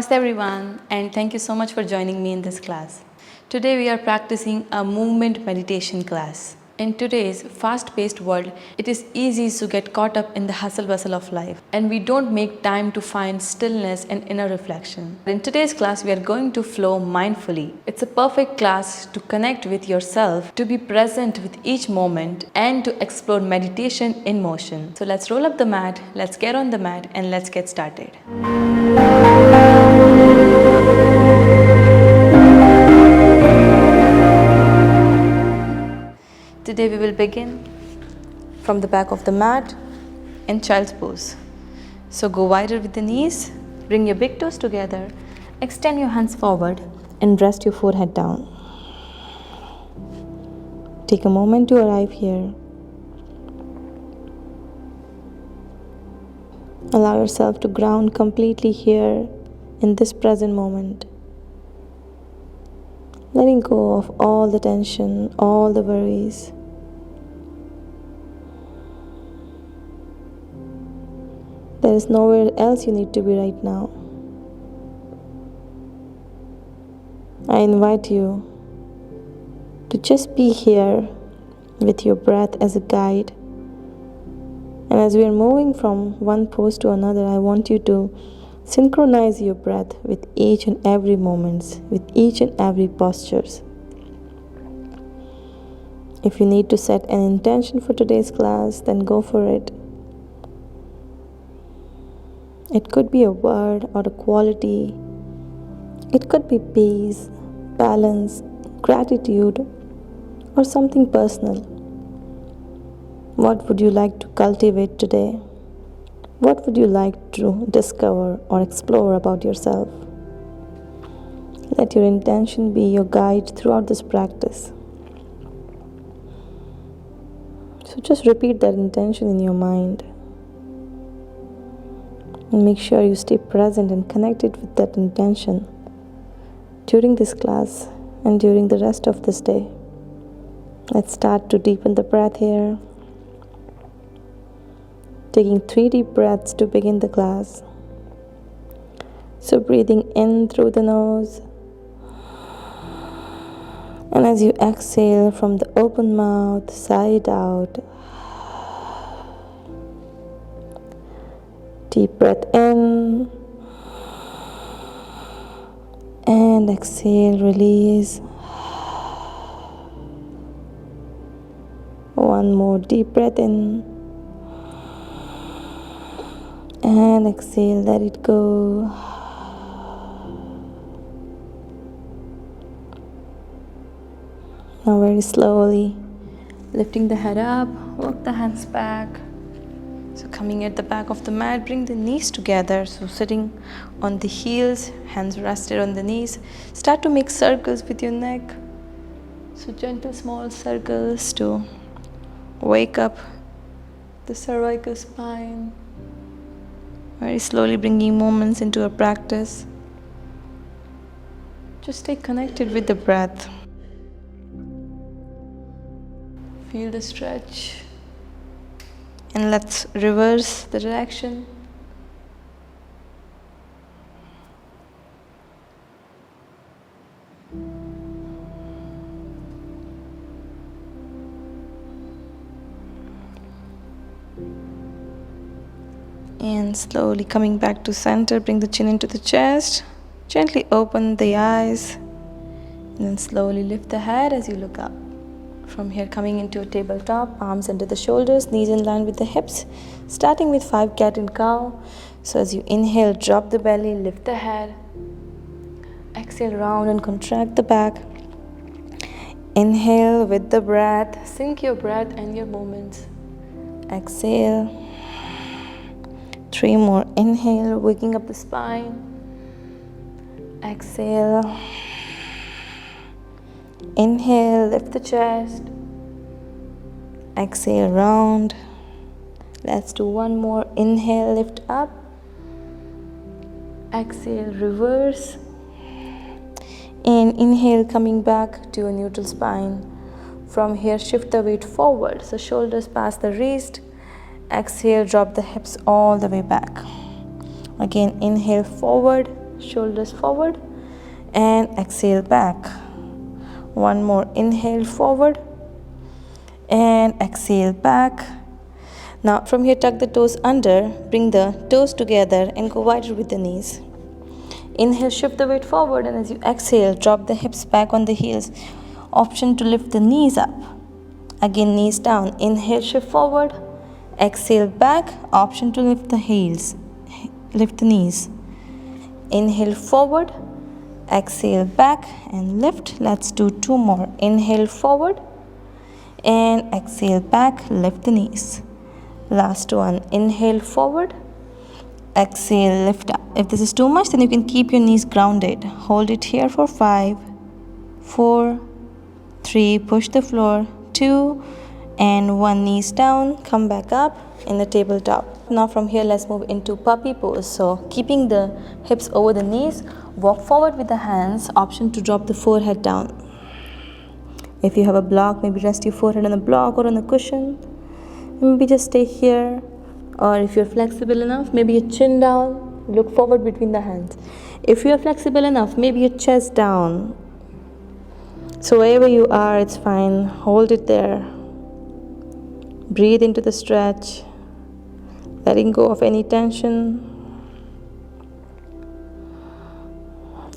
Namaste everyone, and thank you so much for joining me in this class. Today we are practicing a movement meditation class. In today's fast-paced world, it is easy to get caught up in the hustle bustle of life, and we don't make time to find stillness and inner reflection. In today's class, we are going to flow mindfully. It's a perfect class to connect with yourself, to be present with each moment, and to explore meditation in motion. So let's roll up the mat, let's get on the mat, and let's get started. Today we will begin from the back of the mat in child's pose. So go wider with the knees, bring your big toes together, extend your hands forward and rest your forehead down. Take a moment to arrive here. Allow yourself to ground completely here in this present moment. Letting go of all the tension, all the worries. There is nowhere else you need to be right now. I invite you to just be here with your breath as a guide. And as we are moving from one pose to another, I want you to synchronize your breath with each and every moment, with each and every postures. If you need to set an intention for today's class, then go for it. It could be a word or a quality. It could be peace, balance, gratitude, or something personal. What would you like to cultivate today? What would you like to discover or explore about yourself? Let your intention be your guide throughout this practice. So just repeat that intention in your mind. And make sure you stay present and connected with that intention during this class and during the rest of this day. Let's start to deepen the breath here. Taking 3 deep breaths to begin the class. So breathing in through the nose. And as you exhale from the open mouth, sigh it out. Deep breath in. And exhale, release. One more deep breath in. And exhale, let it go. Now very slowly, lifting the head up, walk the hands back. So coming at the back of the mat, bring the knees together. So sitting on the heels, hands rested on the knees. Start to make circles with your neck. So gentle small circles to wake up the cervical spine. Very slowly bringing movements into a practice. Just stay connected with the breath. Feel the stretch. And let's reverse the direction. And slowly coming back to center, bring the chin into the chest. Gently open the eyes. And then slowly lift the head as you look up. From here, coming into a tabletop, arms under the shoulders, knees in line with the hips. Starting with 5 cat and cow. So as you inhale, drop the belly, lift the head. Exhale, round and contract the back. Inhale with the breath. Sync your breath and your movements. Exhale. 3 more. Inhale, waking up the spine. Exhale. Inhale, lift the chest. Exhale, round. Let's do 1 more. Inhale, lift up. Exhale, reverse. And inhale, coming back to a neutral spine. From here, shift the weight forward. So shoulders past the wrist. Exhale, drop the hips all the way back. Again, inhale forward. shoulders forward, and exhale back. One more, inhale forward and exhale back. Now from here, tuck the toes under, bring the toes together and go wider with the knees. Inhale, shift the weight forward, and as you exhale, drop the hips back on the heels. Option to lift the knees up. Again, knees down. Inhale, shift forward. Exhale back. Option to lift the heels. Lift the knees. Inhale forward. Exhale back and lift. Let's do two more. Inhale forward and exhale back. Lift the knees. Last one. Inhale forward. Exhale, lift up. If this is too much, then you can keep your knees grounded. Hold it here for 5, 4, 3, push the floor, 2, and 1. Knees down, come back up in the tabletop. Now from here, let's move into puppy pose. So keeping the hips over the knees, walk forward with the hands. Option to drop the forehead down. If you have a block, maybe rest your forehead on the block or on the cushion. Maybe just stay here. Or if you're flexible enough, maybe your chin down, look forward between the hands. If you're flexible enough, maybe your chest down. So wherever you are, it's fine. Hold it there. Breathe into the stretch, letting go of any tension.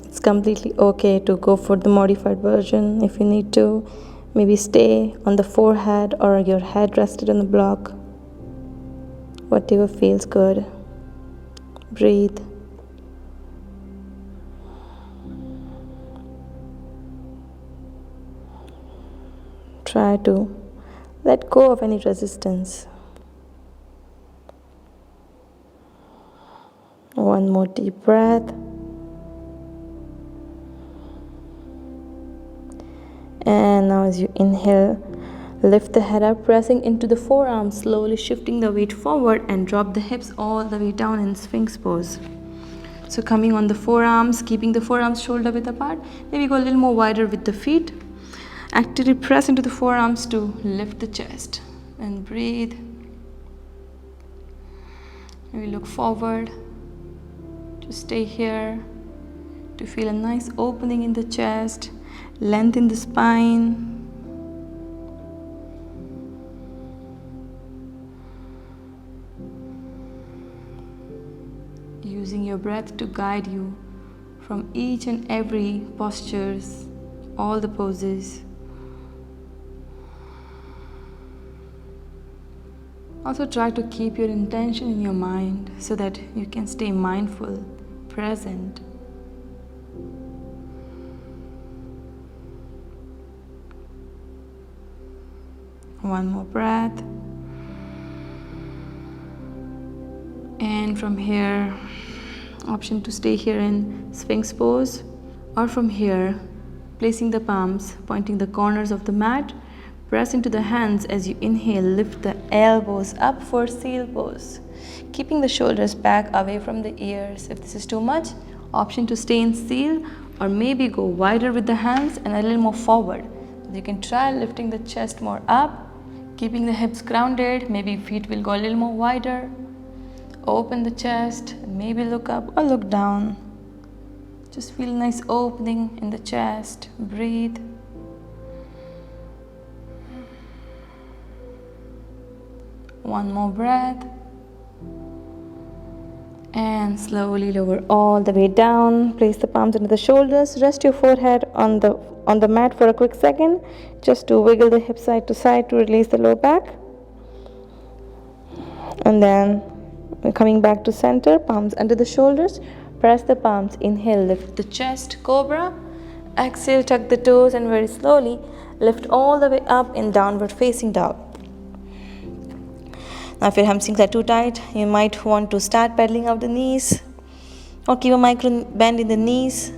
It's completely okay to go for the modified version if you need to. Maybe stay on the forehead or your head rested on the block. Whatever feels good. Breathe. Try to let go of any resistance. One more deep breath. And now as you inhale, lift the head up, pressing into the forearms, slowly shifting the weight forward and drop the hips all the way down in Sphinx pose. So coming on the forearms, keeping the forearms shoulder width apart, maybe go a little more wider with the feet. Actively press into the forearms to lift the chest and breathe. Maybe look forward to stay here, to feel a nice opening in the chest, lengthen the spine. Using your breath to guide you from each and every postures, all the poses. Also try to keep your intention in your mind so that you can stay mindful, present. One more breath. And from here, option to stay here in Sphinx pose, or from here, placing the palms, pointing the corners of the mat, press into the hands as you inhale, lift the elbows up for seal pose. Keeping the shoulders back away from the ears. If this is too much, option to stay in seal or maybe go wider with the hands and a little more forward. You can try lifting the chest more up, keeping the hips grounded, maybe feet will go a little more wider. Open the chest, maybe look up or look down. Just feel a nice opening in the chest. Breathe. One more breath. And slowly lower all the way down. Place the palms under the shoulders. Rest your forehead on the mat for a quick second, just to wiggle the hips side to side to release the low back. And then coming back to center, palms under the shoulders. Press the palms. Inhale, lift the chest, cobra. Exhale, tuck the toes and very slowly lift all the way up in downward facing dog. Now if your hamstrings are too tight, you might want to start pedaling out the knees or keep a micro bend in the knees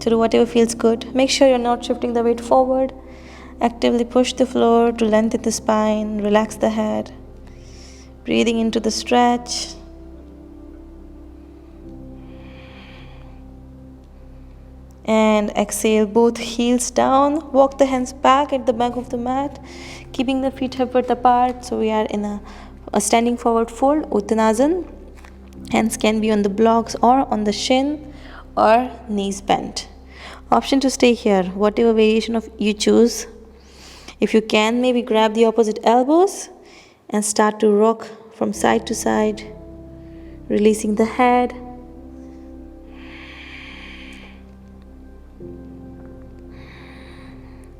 to do whatever feels good. Make sure you're not shifting the weight forward. Actively push the floor to lengthen the spine, relax the head. Breathing into the stretch. And exhale, both heels down. Walk the hands back at the back of the mat, keeping the feet hip width apart. So we are in a standing forward fold, Uttanasana. Hands can be on the blocks or on the shin or knees bent. Option to stay here, whatever variation of you choose. If you can, maybe grab the opposite elbows and start to rock from side to side, releasing the head.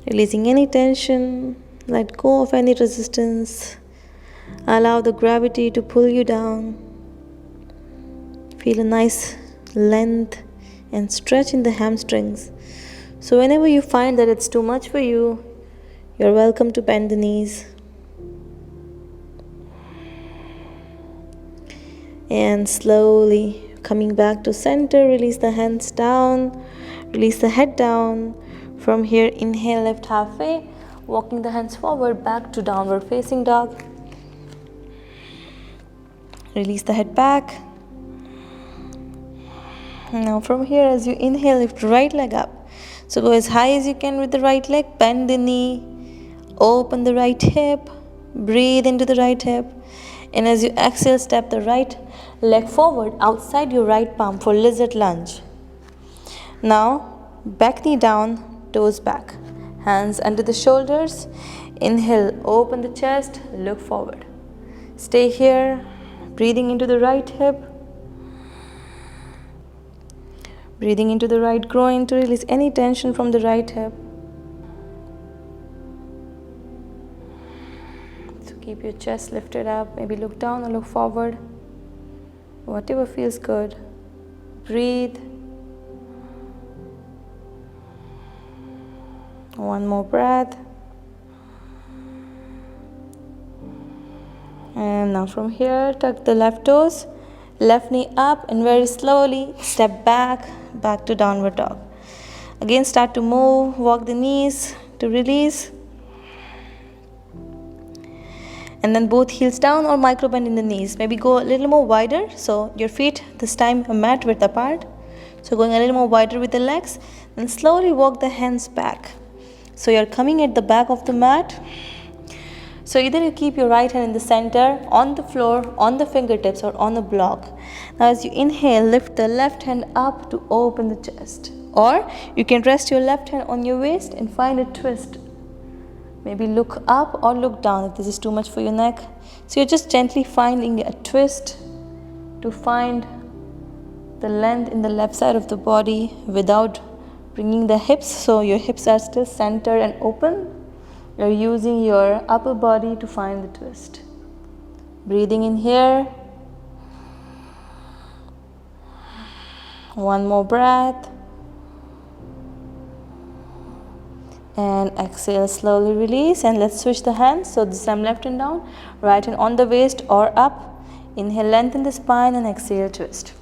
Releasing any tension, let go of any resistance. Allow the gravity to pull you down. Feel a nice length and stretch in the hamstrings. So whenever you find that it's too much for you, you're welcome to bend the knees. And slowly coming back to center, release the hands down, release the head down. From here, inhale, lift halfway, walking the hands forward, back to downward facing dog. Release the head back. Now from here, as you inhale, lift right leg up. So go as high as you can with the right leg, bend the knee, open the right hip, breathe into the right hip. And as you exhale, step the right leg forward outside your right palm for lizard lunge. Now, back knee down, toes back, hands under the shoulders. Inhale, open the chest, look forward. Stay here, breathing into the right hip, breathing into the right groin to release any tension from the right hip. So keep your chest lifted up, maybe look down or look forward, whatever feels good. Breathe. One more breath. And now from here, tuck the left toes, left knee up, and very slowly step back to downward dog. Again, start to move, walk the knees to release. And then both heels down or micro bend in the knees. Maybe go a little more wider, so your feet this time a mat width apart. So going a little more wider with the legs, and slowly walk the hands back. So you're coming at the back of the mat. So either you keep your right hand in the center, on the floor, on the fingertips, or on the block. Now as you inhale, lift the left hand up to open the chest. Or you can rest your left hand on your waist and find a twist. Maybe look up or look down if this is too much for your neck. So you're just gently finding a twist to find the length in the left side of the body without bringing the hips, so your hips are still centered and open. You're using your upper body to find the twist. Breathing in here. One more breath. And exhale, slowly release. And let's switch the hands. So this time left hand down, right hand on the waist or up. Inhale, lengthen the spine, and exhale, twist.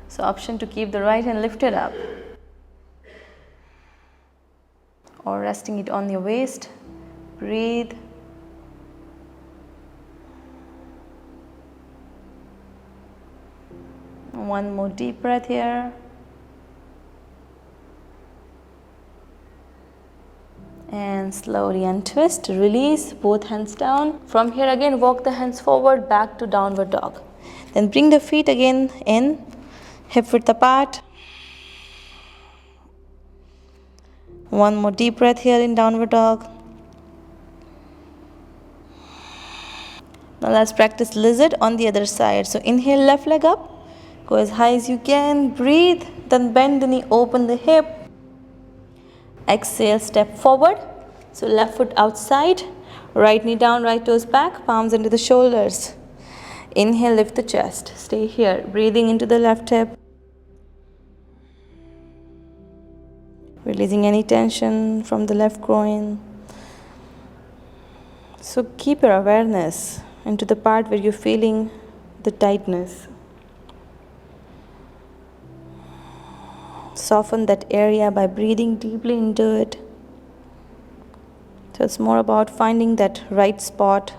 So option to keep the right hand lifted up or resting it on your waist. Breathe. One more deep breath here. And slowly untwist, release, both hands down. From here again, walk the hands forward, back to downward dog. Then bring the feet again in, hip width apart. One more deep breath here in downward dog. Now let's practice lizard on the other side. So inhale, left leg up, go as high as you can, breathe, then bend the knee, open the hip. Exhale, step forward. So left foot outside, right knee down, right toes back, palms into the shoulders. Inhale, lift the chest. Stay here, breathing into the left hip. Releasing any tension from the left groin. So keep your awareness into the part where you're feeling the tightness. Soften that area by breathing deeply into it. So it's more about finding that right spot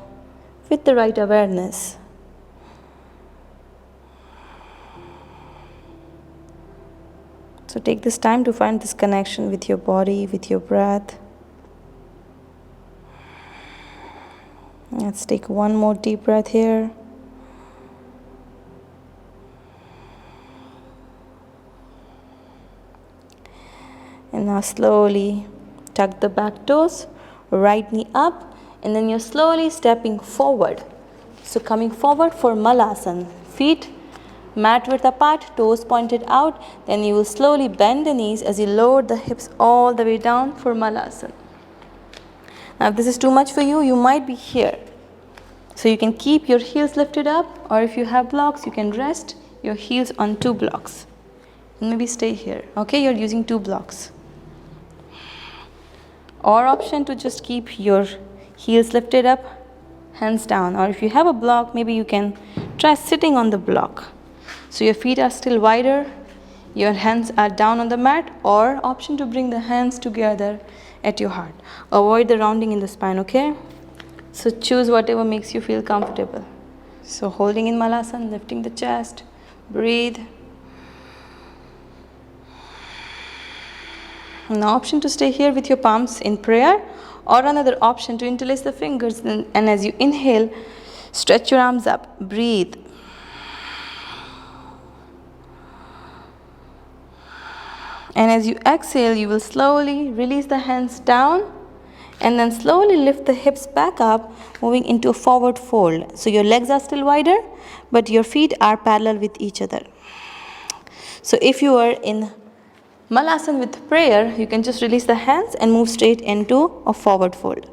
with the right awareness. So take this time to find this connection with your body, with your breath. . Let's take one more deep breath here. And now slowly tuck the back toes, right knee up, and then you're slowly stepping forward. So coming forward for Malasana. Feet mat width apart, toes pointed out. Then you will slowly bend the knees as you lower the hips all the way down for Malasana. Now if this is too much for you, you might be here. So you can keep your heels lifted up, or if you have blocks, you can rest your heels on 2 blocks. And maybe stay here. Okay, you're using 2 blocks. Or option to just keep your heels lifted up, hands down. Or if you have a block, maybe you can try sitting on the block. So your feet are still wider, your hands are down on the mat, or option to bring the hands together at your heart. Avoid the rounding in the spine, okay? So choose whatever makes you feel comfortable. So holding in Malasana, lifting the chest, breathe. An option to stay here with your palms in prayer, or another option to interlace the fingers, and as you inhale, stretch your arms up, breathe. And as you exhale, you will slowly release the hands down and then slowly lift the hips back up, moving into a forward fold. So your legs are still wider, but your feet are parallel with each other. So if you are in Malasana with prayer, you can just release the hands and move straight into a forward fold.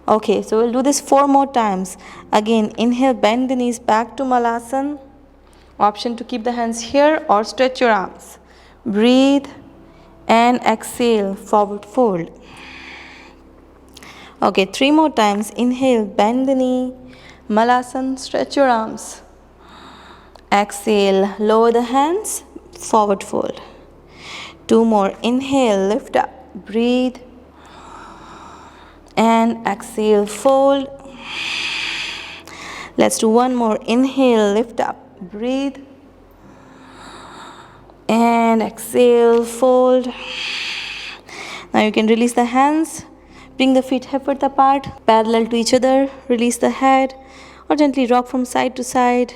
Okay, so we'll do this 4 more times. Again, inhale, bend the knees back to Malasana. Option to keep the hands here or stretch your arms. Breathe and exhale, forward fold. Okay, 3 more times. Inhale, bend the knee, Malasana, stretch your arms. Exhale, lower the hands, forward fold. 2 more. Inhale, lift up, breathe. And exhale, fold. Let's do 1 more. Inhale, lift up, breathe. And exhale, fold. Now you can release the hands, bring the feet hip width apart, parallel to each other, release the head, or gently rock from side to side.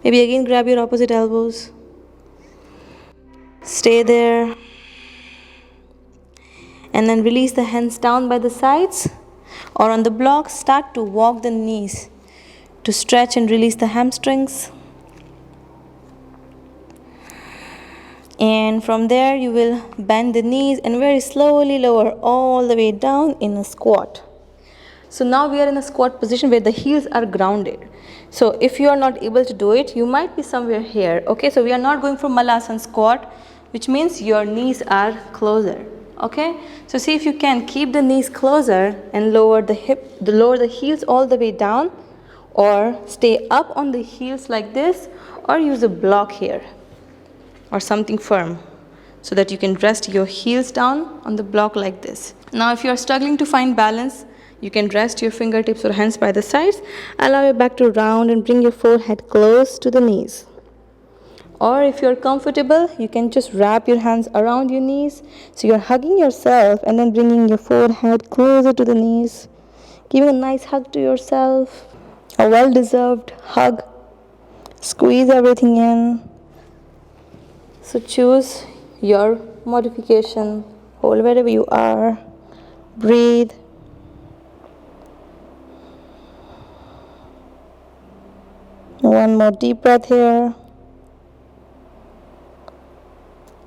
Maybe again grab your opposite elbows. Stay there. And then release the hands down by the sides, or on the block, start to walk the knees to stretch and release the hamstrings. And from there you will bend the knees and very slowly lower all the way down in a squat. So now we are in a squat position where the heels are grounded. So if you are not able to do it, you might be somewhere here. Okay, so we are not going for Malasana squat, which means your knees are closer. Okay, so see if you can keep the knees closer and lower the heels all the way down, or stay up on the heels like this, or use a block here or something firm so that you can rest your heels down on the block like this. Now if you are struggling to find balance, you can rest your fingertips or hands by the sides, allow your back to round and bring your forehead close to the knees. Or if you're comfortable, you can just wrap your hands around your knees, so you're hugging yourself and then bringing your forehead closer to the knees, giving a nice hug to yourself, a well-deserved hug. Squeeze everything in. So choose your modification. Hold wherever you are. Breathe. One more deep breath here.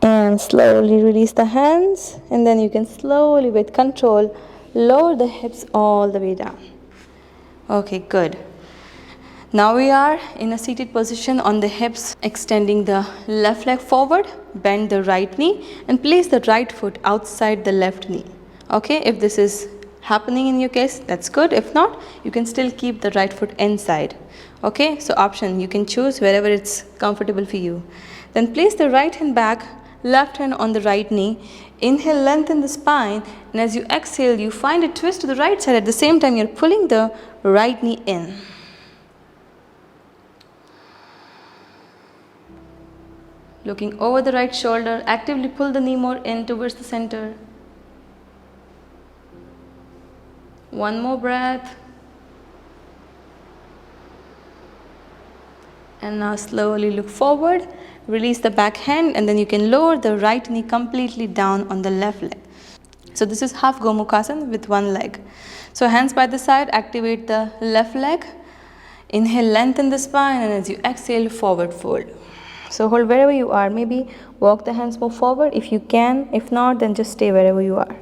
And slowly release the hands. And then you can slowly, with control, lower the hips all the way down. Okay, good. Now we are in a seated position on the hips, extending the left leg forward, bend the right knee and place the right foot outside the left knee. Okay, if this is happening in your case, that's good. If not, you can still keep the right foot inside. Okay, so option, you can choose wherever it's comfortable for you. Then place the right hand back, left hand on the right knee. Inhale, lengthen the spine, and as you exhale, you find a twist to the right side. At the same time, you're pulling the right knee in. Looking over the right shoulder, actively pull the knee more in towards the center. One more breath. And now slowly look forward, release the back hand, and then you can lower the right knee completely down on the left leg. So this is half Gomukhasana with one leg. So hands by the side, activate the left leg. Inhale, lengthen the spine, and as you exhale, forward fold. So hold wherever you are. Maybe walk the hands more forward if you can. If not, then just stay wherever you are.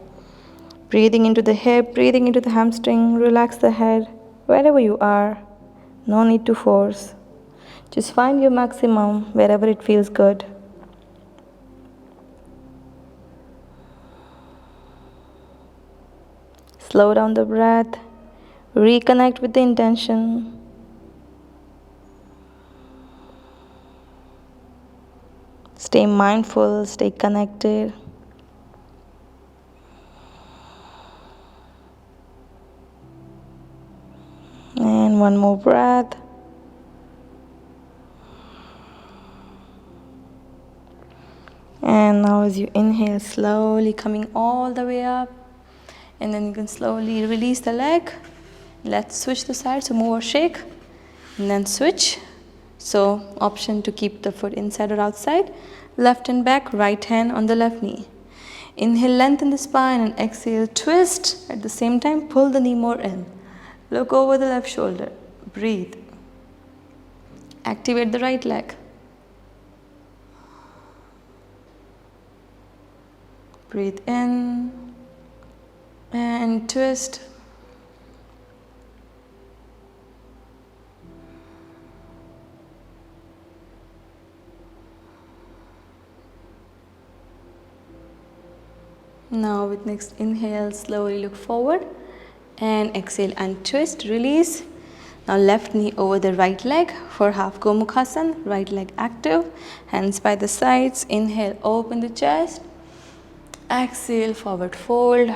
Breathing into the hip, breathing into the hamstring, relax the head, wherever you are. No need to force. Just find your maximum wherever it feels good. Slow down the breath. Reconnect with the intention. Stay mindful, stay connected. And one more breath. And now as you inhale, slowly coming all the way up. And then you can slowly release the leg. Let's switch the side, so move or shake. And then switch. So option to keep the foot inside or outside. Left and back, right hand on the left knee. Inhale, lengthen the spine, and exhale, twist. At the same time, pull the knee more in. Look over the left shoulder. Breathe. Activate the right leg. Breathe in and twist. Now with next inhale, slowly look forward and exhale and twist, release. Now left knee over the right leg for half Gomukhasana, right leg active, hands by the sides. Inhale, open the chest. Exhale, forward fold.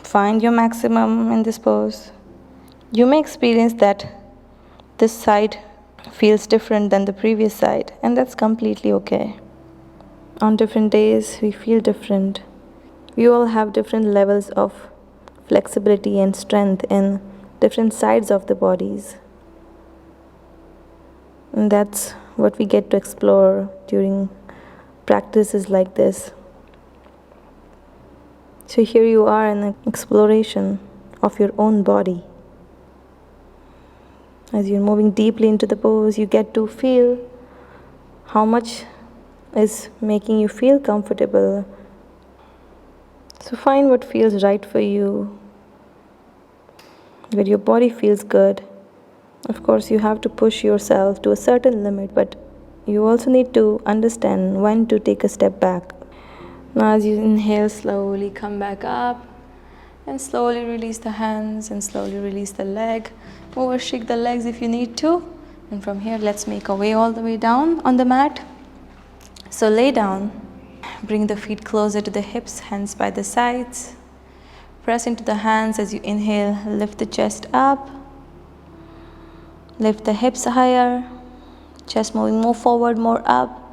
Find your maximum in this pose. You may experience that this side feels different than the previous side, and that's completely okay. On different days, we feel different. We all have different levels of flexibility and strength in different sides of the bodies. And that's what we get to explore during practices like this. So here you are in an exploration of your own body. As you're moving deeply into the pose, you get to feel how much is making you feel comfortable. So find what feels right for you, where your body feels good. Of course, you have to push yourself to a certain limit, but you also need to understand when to take a step back. Now as you inhale, slowly come back up and slowly release the hands and slowly release the leg. Move or shake the legs if you need to. And from here, let's make our way all the way down on the mat. So lay down, bring the feet closer to the hips, hands by the sides. Press into the hands as you inhale, lift the chest up. Lift the hips higher, chest moving more forward, more up.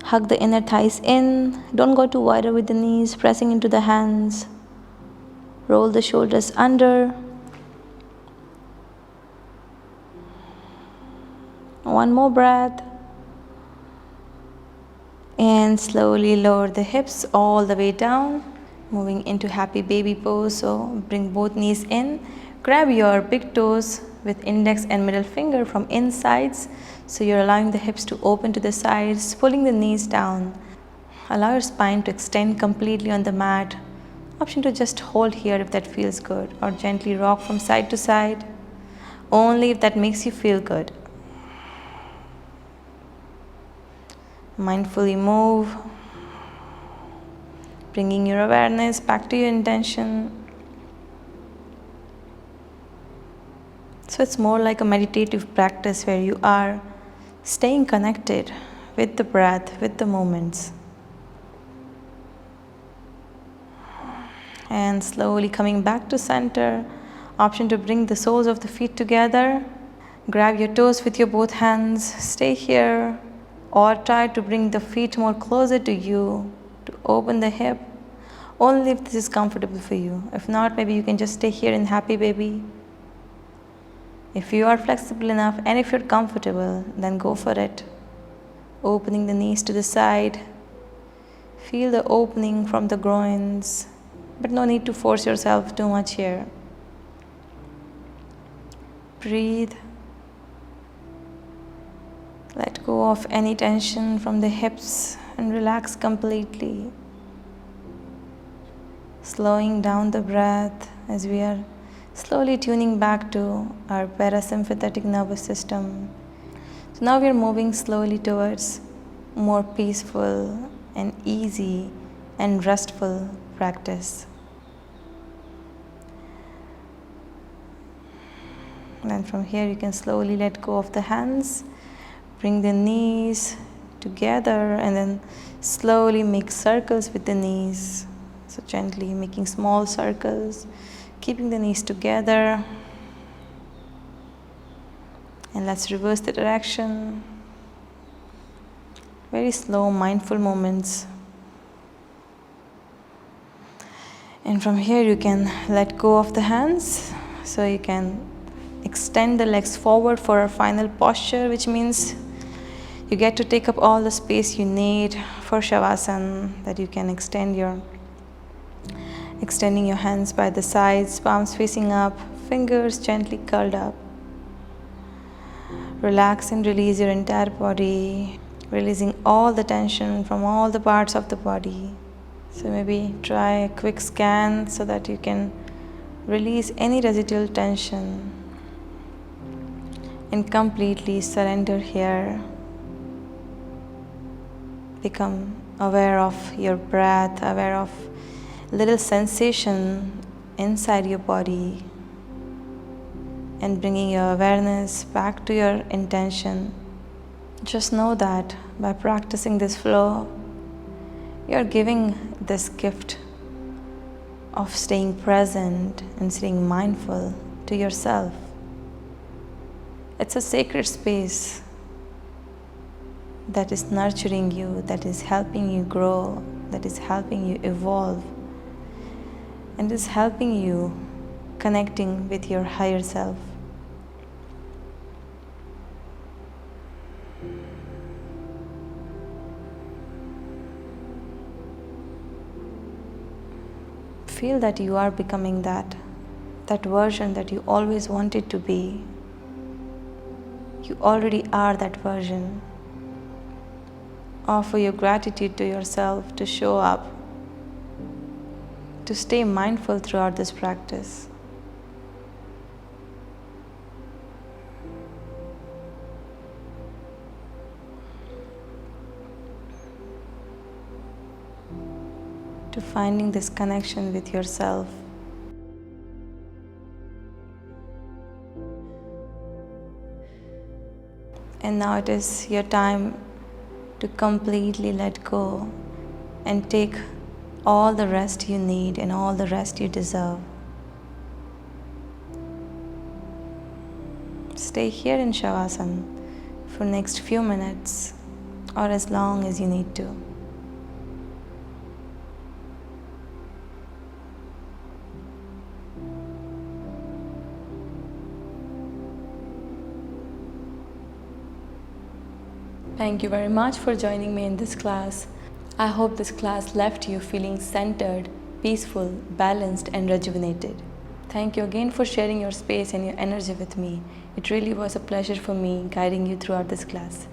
Hug the inner thighs in. Don't go too wider with the knees, pressing into the hands. Roll the shoulders under. One more breath. And slowly lower the hips all the way down. Moving into happy baby pose. So bring both knees in. Grab your big toes with index and middle finger from insides. So you're allowing the hips to open to the sides, pulling the knees down. Allow your spine to extend completely on the mat. Option to just hold here if that feels good, or gently rock from side to side, only if that makes you feel good. Mindfully move, bringing your awareness back to your intention. So it's more like a meditative practice where you are staying connected with the breath, with the moments. And slowly coming back to center. Option to bring the soles of the feet together. Grab your toes with your both hands. Stay here. Or try to bring the feet more closer to you. To open the hip. Only if this is comfortable for you. If not, maybe you can just stay here in happy baby. If you are flexible enough and if you're comfortable, then go for it. Opening the knees to the side. Feel the opening from the groins, but no need to force yourself too much here. Breathe. Let go of any tension from the hips and relax completely. Slowing down the breath as we are slowly tuning back to our parasympathetic nervous system. So now we are moving slowly towards more peaceful and easy and restful practice. And from here you can slowly let go of the hands, bring the knees together and then slowly make circles with the knees. So gently making small circles, keeping the knees together. And let's reverse the direction. Very slow, mindful movements. And from here you can let go of the hands. So you can extend the legs forward for our final posture, which means you get to take up all the space you need for Shavasana, that you can extending your hands by the sides, palms facing up, fingers gently curled up. Relax and release your entire body, releasing all the tension from all the parts of the body. So maybe try a quick scan so that you can release any residual tension and completely surrender here. Become aware of your breath, aware of little sensation inside your body, and bringing your awareness back to your intention. Just know that by practicing this flow, you're giving this gift of staying present and staying mindful to yourself. It's a sacred space that is nurturing you, that is helping you grow, that is helping you evolve, and is helping you connecting with your higher self. Feel that you are becoming that version that you always wanted to be. You already are that version. Offer your gratitude to yourself to show up, to stay mindful throughout this practice. To finding this connection with yourself. And now it is your time to completely let go and take all the rest you need and all the rest you deserve. Stay here in Shavasana for next few minutes or as long as you need to. Thank you very much for joining me in this class. I hope this class left you feeling centered, peaceful, balanced, and rejuvenated. Thank you again for sharing your space and your energy with me. It really was a pleasure for me guiding you throughout this class.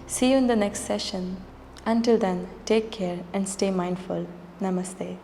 See you in the next session. Until then, take care and stay mindful. Namaste.